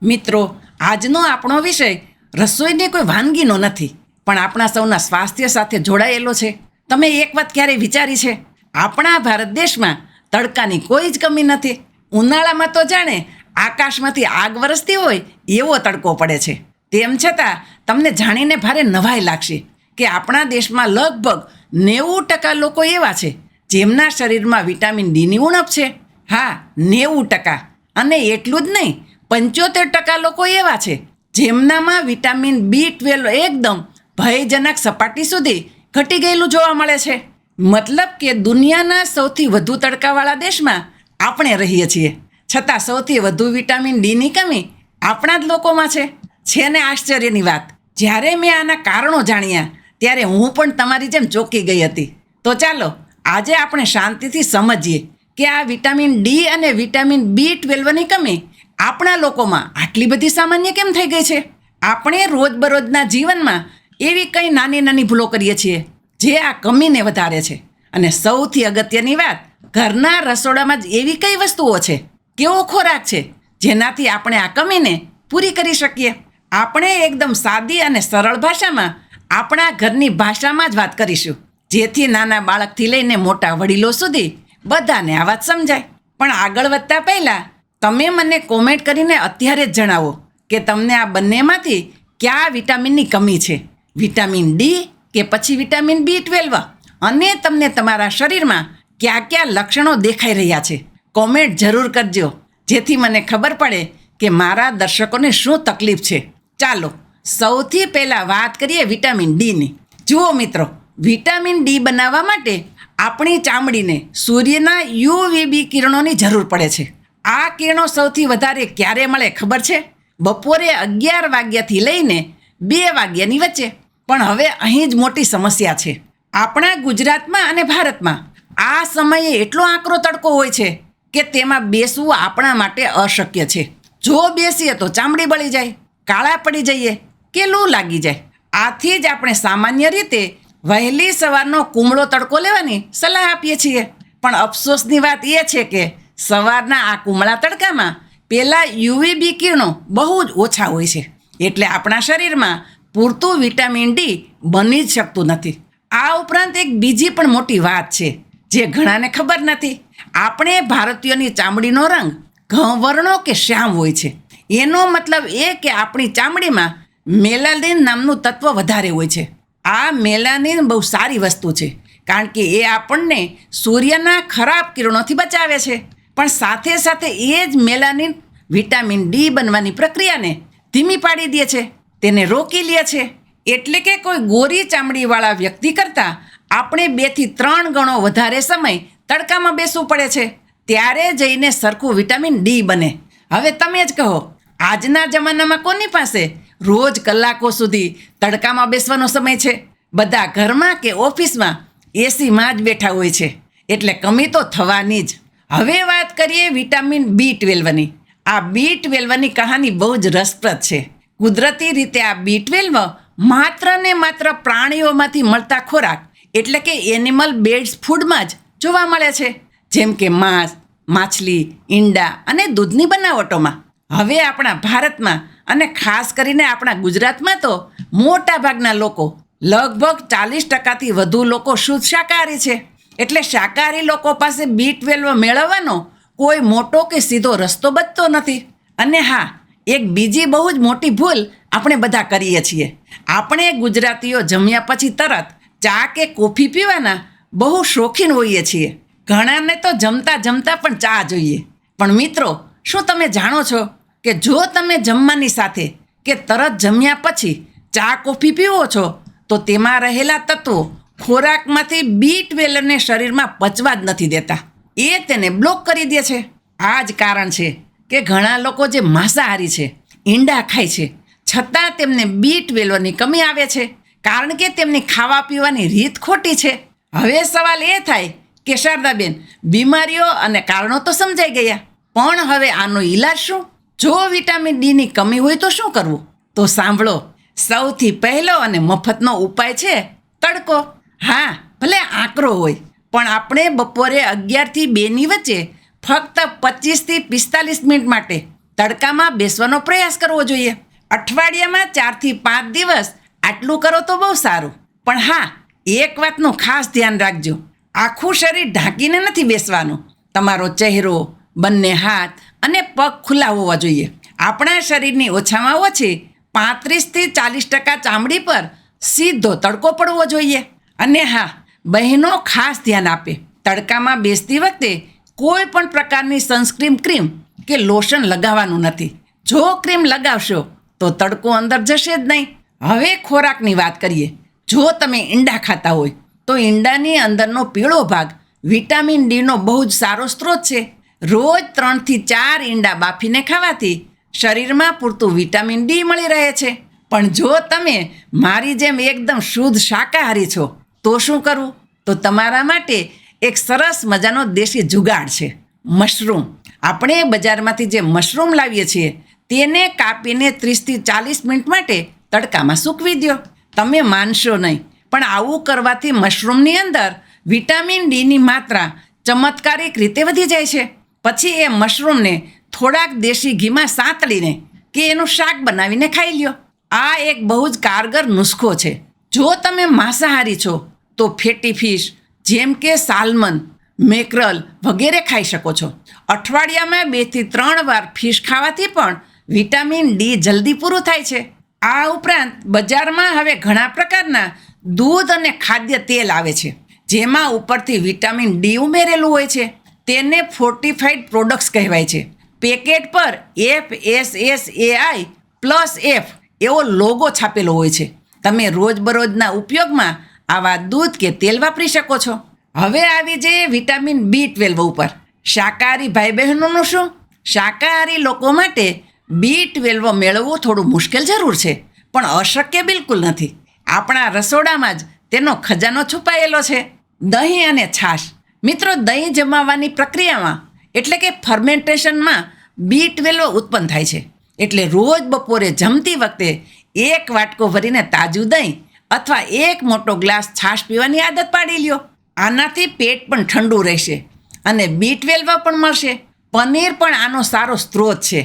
મિત્રો, આજનો આપણો વિષય રસોઈની કોઈ વાનગીનો નથી, પણ આપણા સૌના સ્વાસ્થ્ય સાથે જોડાયેલો છે. તમે એક વાત ક્યારેય વિચારી છે? આપણા ભારત દેશમાં તડકાની કોઈ જ કમી નથી. ઉનાળામાં તો જાણે આકાશમાંથી આગ વરસતી હોય એવો તડકો પડે છે. તેમ છતાં તમને જાણીને ભારે નવાઈ લાગશે કે આપણા દેશમાં લગભગ 90% લોકો એવા છે જેમના શરીરમાં વિટામિન ડીની ઉણપ છે. હા, 90%. અને એટલું જ નહીં, 75% લોકો એવા છે જેમનામાં વિટામિન B12 એકદમ ભયજનક સપાટી સુધી ઘટી ગયેલું જોવા મળે છે. મતલબ કે દુનિયાના સૌથી વધુ તડકાવાળા દેશમાં આપણે રહીએ છીએ, છતાં સૌથી વધુ વિટામિન ડીની કમી આપણા જ લોકોમાં છે. છે ને આશ્ચર્યની વાત, જ્યારે મેં આના કારણો જાણ્યા ત્યારે હું પણ તમારી જેમ ચોંકી ગઈ હતી. તો ચાલો આજે આપણે શાંતિથી સમજીએ કે આ વિટામિન ડી અને વિટામિન B12ની કમી આપણા લોકોમાં આટલી બધી સામાન્ય કેમ થઈ ગઈ છે. આપણે રોજબરોજના જીવનમાં એવી કંઈ નાની નાની ભૂલો કરીએ છીએ જે આ કમીને વધારે છે. અને સૌથી અગત્યની વાત, ઘરના રસોડામાં જ એવી કઈ વસ્તુઓ છે, કેવો ખોરાક છે જેનાથી આપણે આ કમીને પૂરી કરી શકીએ. આપણે એકદમ સાદી અને સરળ ભાષામાં આપણા ઘરની ભાષામાં જ વાત કરીશું, જેથી નાના બાળકથી લઈને મોટા વડીલો સુધી બધાને આ વાત સમજાય. પણ આગળ વધતા પહેલાં તમે મને કોમેન્ટ કરીને અત્યારે જ જણાવો કે તમને આ બંનેમાંથી કયા વિટામિનની કમી છે, વિટામિન ડી કે પછી વિટામિન B12, અને તમને તમારા શરીરમાં કયા કયા લક્ષણો દેખાઈ રહ્યા છે. કોમેન્ટ જરૂર કરજો, જેથી મને ખબર પડે કે મારા દર્શકોને શું તકલીફ છે. ચાલો સૌથી પહેલાં વાત કરીએ વિટામિન ડીની. જુઓ મિત્રો, વિટામિન ડી બનાવવા માટે આપણી ચામડીને સૂર્યના UVB કિરણોની જરૂર પડે છે. આ કિરણો સૌથી વધારે ક્યારે મળે ખબર છે? બપોરે 11 વાગ્યાથી લઈને 2 વાગ્યાની વચ્ચે. પણ હવે અહીં જ મોટી સમસ્યા છે. આપણા ગુજરાતમાં અને ભારતમાં આ સમયે એટલો આકરો તડકો હોય છે કે તેમાં બેસવું આપણા માટે અશક્ય છે. જો બેસીએ તો ચામડી બળી જાય, કાળા પડી જઈએ કે લૂ લાગી જાય. આથી જ આપણે સામાન્ય રીતે વહેલી સવારનો કુમળો તડકો લેવાની સલાહ આપીએ છીએ. પણ અફસોસની વાત એ છે કે સવારના આ કુમળા તડકામાં પેલા UVB કિરણો બહુ જ ઓછા હોય છે, એટલે આપણા શરીરમાં પૂરતું વિટામિન ડી બની જ શકતું નથી. આ ઉપરાંત એક બીજી પણ મોટી વાત છે જે ઘણાને ખબર નથી. આપણે ભારતીયોની ચામડીનો રંગ ઘઉંવર્ણો કે શ્યામ હોય છે. એનો મતલબ એ કે આપણી ચામડીમાં મેલાનિન નામનું તત્વ વધારે હોય છે. આ મેલાનિન બહુ સારી વસ્તુ છે, કારણ કે એ આપણને સૂર્યના ખરાબ કિરણોથી બચાવે છે. પણ સાથે સાથે એ જ મેલાનિન વિટામિન ડી બનવાની પ્રક્રિયાને ધીમી પાડી દે છે, તેને રોકી લે છે. એટલે કે કોઈ ગોરી ચામડીવાળા વ્યક્તિ કરતાં આપણે 2 થી 3 ગણો વધારે સમય તડકામાં બેસવું પડે છે, ત્યારે જઈને સરખું વિટામિન ડી બને. હવે તમે જ કહો, આજના જમાનામાં કોની પાસે રોજ કલાકો સુધી તડકામાં બેસવાનો સમય છે? બધા ઘરમાં કે ઓફિસમાં એસીમાં જ બેઠા હોય છે, એટલે કમી તો થવાની જ. હવે વાત કરીએ વિટામિન B12ની. આ B12ની કહાની બહુ જ રસપ્રદ છે. કુદરતી રીતે આ B12 માત્ર ને માત્ર પ્રાણીઓમાંથી મળતા ખોરાક એટલે કે એનિમલ બેઝડ ફૂડમાં જ જોવા મળે છે, જેમ કે માંસ, માછલી, ઈંડા અને દૂધની બનાવટોમાં. હવે આપણા ભારતમાં અને ખાસ કરીને આપણા ગુજરાતમાં તો મોટા ભાગના લોકો, લગભગ 40%થી વધુ લોકો શુદ્ધ શાકાહારી છે. એટલે શાકાહારી લોકો પાસે B12 મેળવવાનો કોઈ મોટો કે સીધો રસ્તો બચતો નથી. અને હા, એક બીજી બહુ જ મોટી ભૂલ આપણે બધા કરીએ છીએ. આપણે ગુજરાતીઓ જમ્યા પછી તરત ચા કે કોફી પીવાના બહુ શોખીન હોઈએ છીએ. ઘણાને તો જમતા જમતા પણ ચા જોઈએ. પણ મિત્રો, શું તમે જાણો છો કે જો તમે જમવાની સાથે કે તરત જમ્યા પછી ચા કોફી પીવો છો તો તેમાં રહેલા તત્વો ખોરાકમાંથી B12ને શરીરમાં પચવા જ નથી દેતા, એ તેને બ્લોક કરી દે છે. આ જ કારણ છે કે ઘણા લોકો જે માંસાહારી છે, ઈંડા ખાય છે, છતાં તેમને B12ની કમી આવે છે, કારણ કે તેમની ખાવા પીવાની રીત ખોટી છે. હવે સવાલ એ થાય કે શારદાબેન, બીમારીઓ અને કારણો તો સમજાઈ ગયા, પણ હવે આનો ઈલાજ શું? જો વિટામિન ડીની કમી હોય તો શું કરવું? તો સાંભળો, સૌથી પહેલો અને મફતનો ઉપાય છે તડકો. હા, ભલે આકરો હોય, પણ આપણે બપોરે 11 થી 2ની વચ્ચે ફક્ત 25 થી 45 મિનિટ માટે તડકામાં બેસવાનો પ્રયાસ કરવો જોઈએ. અઠવાડિયામાં 4 થી 5 દિવસ આટલું કરો તો બહુ સારું. પણ હા, એક વાતનું ખાસ ધ્યાન રાખજો. આખું શરીર ઢાંકીને નથી બેસવાનું. તમારો ચહેરો, બંને હાથ અને પગ ખુલ્લા હોવા જોઈએ. આપણા શરીરની ઓછામાં ઓછી 35 થી 40% ચામડી પર સીધો તડકો પડવો જોઈએ. અને હા, બહેનો ખાસ ધ્યાન આપે, તડકામાં બેસતી વખતે કોઈ પણ પ્રકારની સનસ્ક્રીન ક્રીમ કે લોશન લગાવવાનું નથી. જો ક્રીમ લગાવશો તો તડકો અંદર જશે જ નહીં. હવે ખોરાકની વાત કરીએ. જો તમે ઈંડા ખાતા હોય તો ઈંડાની અંદરનો પીળો ભાગ વિટામિન ડીનો બહુ જ સારો સ્ત્રોત છે. રોજ 3 થી 4 ઈંડા બાફીને ખાવાથી શરીરમાં પૂરતું વિટામિન ડી મળી રહે છે. પણ જો તમે મારી જેમ એકદમ શુદ્ધ શાકાહારી છો તો શું કરવું? તો તમારા માટે એક સરસ મજાનો દેશી જુગાડ છે, મશરૂમ. આપણે બજારમાંથી જે મશરૂમ લાવીએ છીએ તેને કાપીને 30 થી 40 મિનિટ માટે તડકામાં સૂકવી દો. તમે માનશો નહીં, પણ આવું કરવાથી મશરૂમની અંદર વિટામિન ડીની માત્રા ચમત્કારિક રીતે વધી જાય છે. પછી એ મશરૂમને થોડાક દેશી ઘીમાં સાંતળીને કે એનું શાક બનાવીને ખાઈ લ્યો. આ એક બહુ જ કારગર નુસ્ખો છે. જો તમે માંસાહારી છો તો ફેટી ફિશ જેમ કે સાલ્મન, મેકરલ વગેરે ખાઈ શકો છો. અઠવાડિયામાં 2 થી 3 વાર ફિશ ખાવાથી પણ વિટામિન ડી જલ્દી પૂરું થાય છે. આ ઉપરાંત બજારમાં હવે ઘણા પ્રકારના દૂધ અને ખાદ્ય તેલ આવે છે જેમાં ઉપરથી વિટામિન ડી ઉમેરેલું હોય છે. તેને ફોર્ટિફાઈડ પ્રોડક્ટ્સ કહેવાય છે. પેકેટ પર FSSAI+F એવો લોગો છાપેલો હોય છે. તમે રોજબરોજના ઉપયોગમાં આવા દૂધ કે તેલ વાપરી શકો છો. હવે આવી જઈએ વિટામિન B12 ઉપર. શાકાહારી ભાઈ બહેનોનું શું? શાકાહારી લોકો માટે B12 મેળવવું થોડું મુશ્કેલ જરૂર છે, પણ અશક્ય બિલકુલ નથી. આપણા રસોડામાં જ તેનો ખજાનો છુપાયેલો છે. દહીં અને છાશ. મિત્રો, દહીં જમાવવાની પ્રક્રિયામાં એટલે કે ફર્મેન્ટેશનમાં B12 ઉત્પન્ન થાય છે. એટલે રોજ બપોરે જમતી વખતે 1 વાટકો ભરીને તાજું દહીં અથવા 1 મોટો ગ્લાસ છાશ પીવાની આદત પાડી લ્યો. આનાથી પેટ પણ ઠંડુ રહેશે અને B12 પણ મળશે. પનીર પણ આનો સારો સ્ત્રોત છે.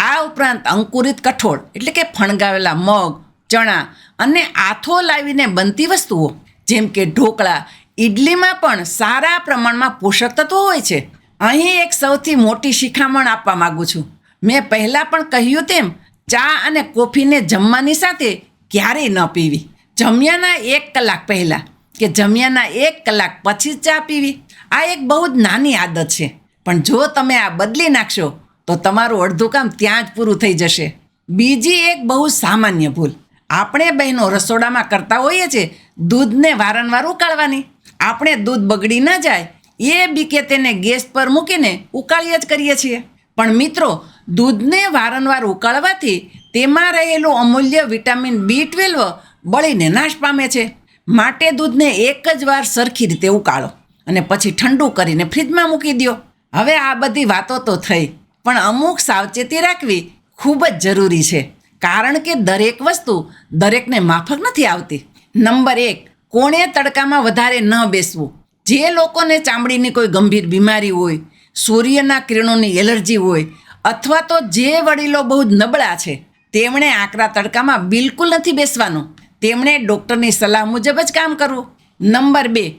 આ ઉપરાંત અંકુરિત કઠોળ એટલે કે ફણગાવેલા મગ, ચણા અને આથો લાવીને બનતી વસ્તુઓ જેમ કે ઢોકળા, ઇડલીમાં પણ સારા પ્રમાણમાં પોષક તત્વો હોય છે. અહીં એક સૌથી મોટી શિખામણ આપવા માગું છું. મેં પહેલાં પણ કહ્યું તેમ ચા અને કોફીને જમવાની સાથે ક્યારેય ન પીવી. જમ્યાના 1 કલાક પહેલાં કે જમ્યાના 1 કલાક પછી ચા પીવી. આ એક બહુ જ નાની આદત છે, પણ જો તમે આ બદલી નાખશો તો તમારું અડધું કામ ત્યાં જ પૂરું થઈ જશે. બીજી એક બહુ સામાન્ય ભૂલ આપણે બહેનો રસોડામાં કરતા હોઈએ છીએ દૂધને વારંવાર ઉકાળવાની. આપણે દૂધ બગડી ન જાય એ બીકે તેને ગેસ પર મૂકીને ઉકાળીએ જ કરીએ છીએ. પણ મિત્રો, દૂધને વારંવાર ઉકાળવાથી તેમાં રહેલું અમૂલ્ય વિટામિન B12 બળીને નાશ પામે છે. માટે દૂધને એક જ વાર સરખી રીતે ઉકાળો અને પછી ઠંડુ કરીને ફ્રીજમાં મૂકી દો. હવે આ બધી વાતો તો થઈ, પણ અમુક સાવચેતી રાખવી ખૂબ જ જરૂરી છે, કારણ કે દરેક વસ્તુ દરેકને માફક નથી આવતી. નંબર 1, કોણે તડકામાં વધારે ન બેસવું. જે લોકોને ચામડીની કોઈ ગંભીર બીમારી હોય, સૂર્યના કિરણોની એલર્જી હોય અથવા તો જે વડીલો બહુ જ નબળા છે તેમણે આકરા તડકામાં બિલકુલ નથી બેસવાનું. તેમણે ડૉક્ટરની સલાહ મુજબ જ કામ કરવું. નંબર 2,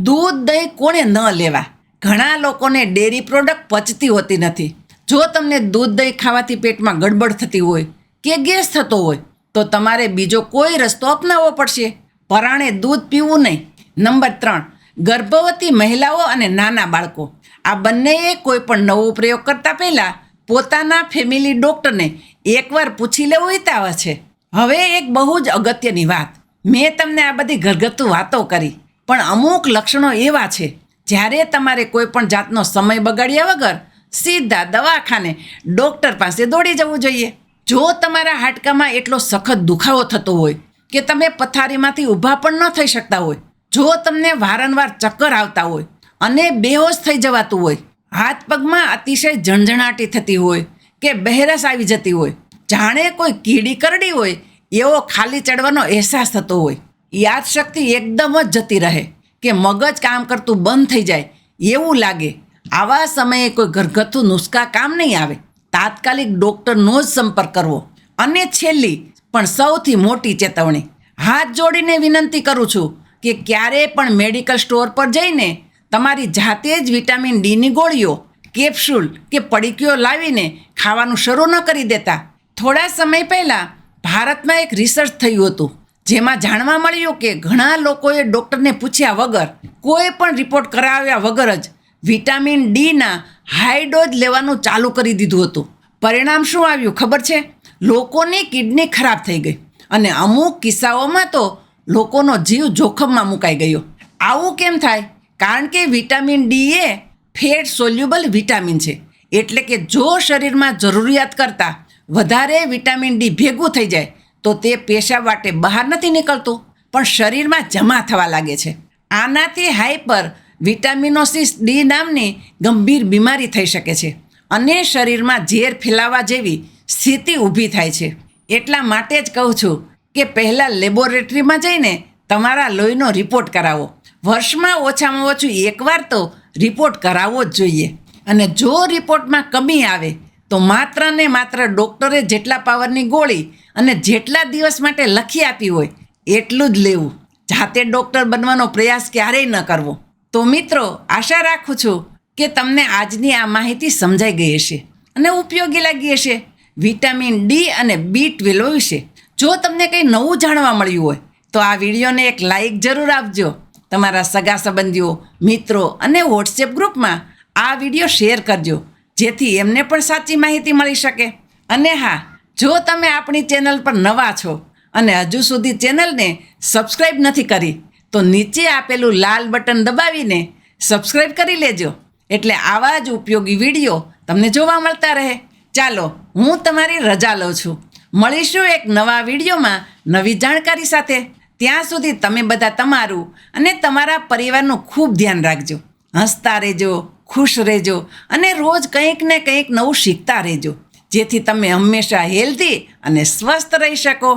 દૂધ દહીં કોણે ન લેવા. ઘણા લોકોને ડેરી પ્રોડક્ટ પચતી હોતી નથી. જો તમને દૂધ દહીં ખાવાથી પેટમાં ગડબડ થતી હોય કે ગેસ થતો હોય તો તમારે બીજો કોઈ રસ્તો અપનાવવો પડશે. પરાણે દૂધ પીવું નહીં. નંબર 3, ગર્ભવતી મહિલાઓ અને નાના બાળકો. આ બંનેએ કોઈ પણ નવો પ્રયોગ કરતાં પહેલાં પોતાના ફેમિલી ડૉક્ટરને એકવાર પૂછી લેવું હિતાવહ છે. હવે એક બહુ જ અગત્યની વાત. મેં તમને આ બધી ઘરગથ્થુ વાતો કરી, પણ અમુક લક્ષણો એવા છે જ્યારે તમારે કોઈ પણ જાતનો સમય બગાડ્યા વગર સીધા દવાખાને ડૉક્ટર પાસે દોડી જવું જોઈએ. જો તમારા હાડકામાં એટલો સખત દુખાવો થતો હોય કે તમે પથારીમાંથી ઊભા પણ ન થઈ શકતા હોય, જો તમને વારંવાર ચક્કર આવતા હોય અને બેહોશ થઈ જવાતું હોય, હાથ પગમાં અતિશય ઝણઝણાટી થતી હોય કે બહેરસ આવી જતી હોય, જાણે કોઈ કીડી કરડી હોય એવો ખાલી ચડવાનો અહેસાસ થતો હોય, યાદશક્તિ એકદમ જ જતી રહે કે મગજ કામ કરતું બંધ થઈ જાય એવું લાગે, આવા સમયે કોઈ ઘરગથ્થુ નુસ્ખા કામ નહીં આવે. તાત્કાલિક ડૉક્ટરનો જ સંપર્ક કરવો. અને છેલ્લી પણ સૌથી મોટી ચેતવણી, હાથ જોડીને વિનંતી કરું છું કે ક્યારેય પણ મેડિકલ સ્ટોર પર જઈને તમારી જાતે જ વિટામિન ડીની ગોળીઓ, કેપ્સ્યુલ કે પડીકીઓ લાવીને ખાવાનું શરૂ ન કરી દેતા. થોડા સમય પહેલાં ભારતમાં એક રિસર્ચ થયું હતું, જેમાં જાણવા મળ્યું કે ઘણા લોકોએ ડૉક્ટરને પૂછ્યા વગર, કોઈ પણ રિપોર્ટ કરાવ્યા વગર જ વિટામિન ડીના હાઈ ડોઝ લેવાનું ચાલુ કરી દીધું હતું. પરિણામ શું આવ્યું ખબર છે? લોકોની કિડની ખરાબ થઈ ગઈ અને અમુક કિસ્સાઓમાં તો લોકોનો જીવ જોખમમાં મુકાઈ ગયો. આવું કેમ થાય? કારણ કે વિટામિન ડી એ ફેટ સોલ્યુબલ વિટામિન છે. એટલે કે જો શરીરમાં જરૂરિયાત કરતાં વધારે વિટામિન ડી ભેગું થઈ જાય તો તે પેશાબ વાટે બહાર નથી નીકળતું, પણ શરીરમાં જમા થવા લાગે છે. આનાથી હાઈપર વિટામિનોસિસ ડી નામની ગંભીર બીમારી થઈ શકે છે અને શરીરમાં ઝેર ફેલાવા જેવી સ્થિતિ ઊભી થાય છે. એટલા માટે જ કહું છું કે પહેલાં લેબોરેટરીમાં જઈને તમારા લોહીનો રિપોર્ટ કરાવો. વર્ષમાં ઓછામાં ઓછું એકવાર તો રિપોર્ટ કરાવવો જ જોઈએ. અને જો રિપોર્ટમાં કમી આવે તો માત્ર ને માત્ર ડૉક્ટરે જેટલા પાવરની ગોળી અને જેટલા દિવસ માટે લખી આપી હોય એટલું જ લેવું. જાતે ડૉક્ટર બનવાનો પ્રયાસ ક્યારેય ન કરવો. તો મિત્રો, આશા રાખું છું કે તમને આજની આ માહિતી સમજાઈ ગઈ હશે અને ઉપયોગી લાગી હશે વિટામિન ડી અને B12 વિશે. જો તમને કંઈ નવું જાણવા મળ્યું હોય તો આ વિડીયોને એક લાઈક જરૂર આપજો. તમારા સગા સંબંધીઓ, મિત્રો અને વોટ્સએપ ગ્રુપમાં આ વિડીયો શેર કરજો, જેથી એમને પણ સાચી માહિતી મળી શકે. અને હા, જો તમે આપણી ચેનલ પર નવા છો અને હજુ સુધી ચેનલને સબસ્ક્રાઈબ નથી કરી તો નીચે આપેલું લાલ બટન દબાવીને સબસ્ક્રાઈબ કરી લેજો, એટલે આવા જ ઉપયોગી વિડીયો તમને જોવા મળતા રહે. ચાલો, હું તમારી રજા લઉં છું. મળીશું એક નવા વિડીયોમાં નવી જાણકારી સાથે. ત્યાં સુધી તમે બધા તમારું અને તમારા પરિવારનું ખૂબ ધ્યાન રાખજો. હસતા રહેજો, ખુશ રહેજો અને રોજ કંઈક ને કંઈક નવું શીખતા રહેજો, જેથી તમે હંમેશા હેલ્ધી અને સ્વસ્થ રહી શકો.